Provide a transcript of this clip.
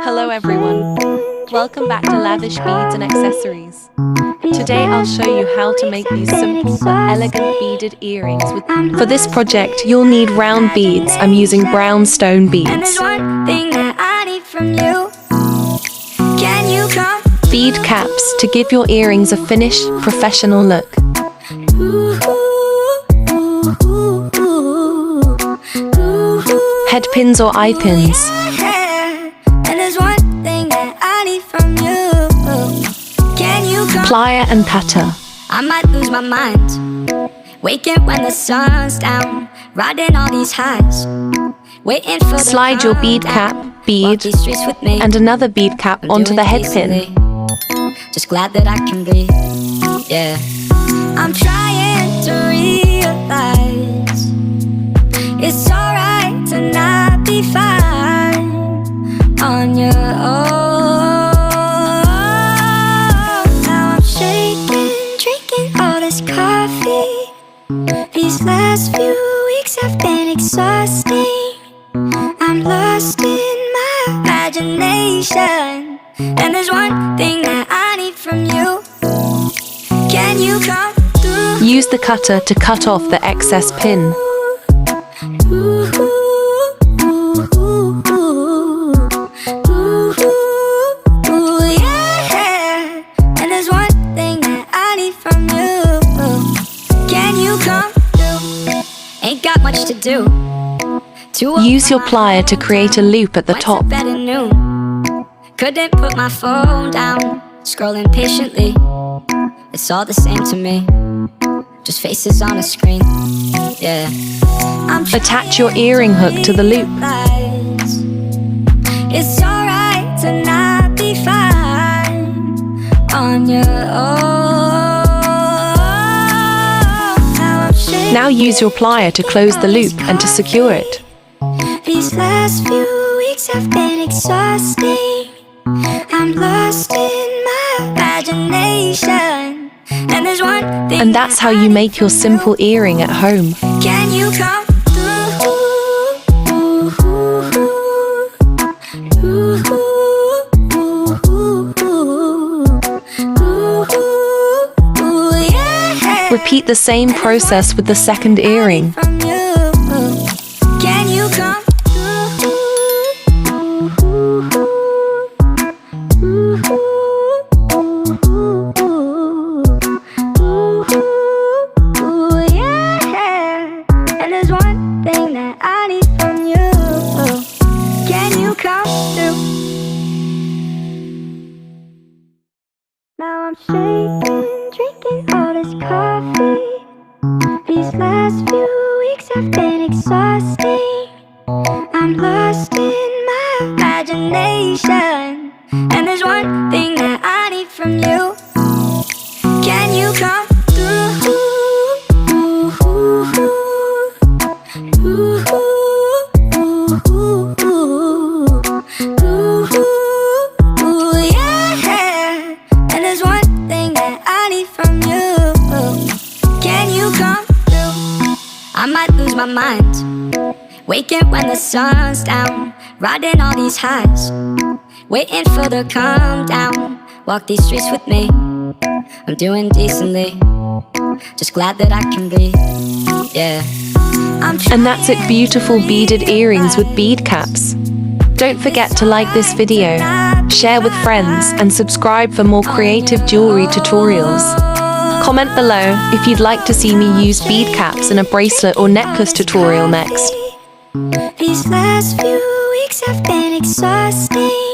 Hello everyone, welcome back to Lavish Beads and Accessories. Today I'll show you how to make these simple but elegant beaded earrings. For this project you'll need round beads. I'm using brown stone beads. Bead caps to give your earrings a finished, professional look. Headpins or eye pins. Plier and cutter. I might lose my mind, waking when the sun's down, riding all these highs, waiting for slide your bead cap, bead, and another bead cap onto the headpin. Just glad that I can breathe, yeah. I'm trying to realize it's alright to not be fine on your own. These last few weeks have been exhausting. I'm lost in my imagination, and there's one thing that I need from you. Can you come through? Use the cutter to cut off the excess pin. Yeah. And there's one thing that I need from you. Can you come through? Ain't got much to do. Use your plier to create a loop at the top. Couldn't put my phone down, scrolling patiently. It's all the same to me, just faces on a screen, yeah. Attach your earring hook to the loop. It's alright to not be fine on your own. Now use your plier to close the loop and to secure it. These last few weeks have been exhausting. I'm lost in my imagination, and there's one thing. And that's how you make your simple earring at home. Can you come Repeat the same process with the second earring. Can you come? And there's one thing that I need from you. Can you come through? Now I'm shaking, drinking all this coffee. These last few weeks have been exhausting. I'm lost in my imagination, and there's one thing that I need from you. Can you come through? Yeah. And there's one thing that I need from you. Can you come through? I might lose my mind, waking when the sun's down, riding all these highs, waiting for the calm down. Walk these streets with me, I'm doing decently, just glad that I can breathe, yeah. And that's it, beautiful beaded earrings with bead caps. Don't forget to like this video, share with friends, and subscribe for more creative jewelry tutorials. Comment below if you'd like to see me use bead caps in a bracelet or necklace tutorial next. These last few weeks have been exhausting.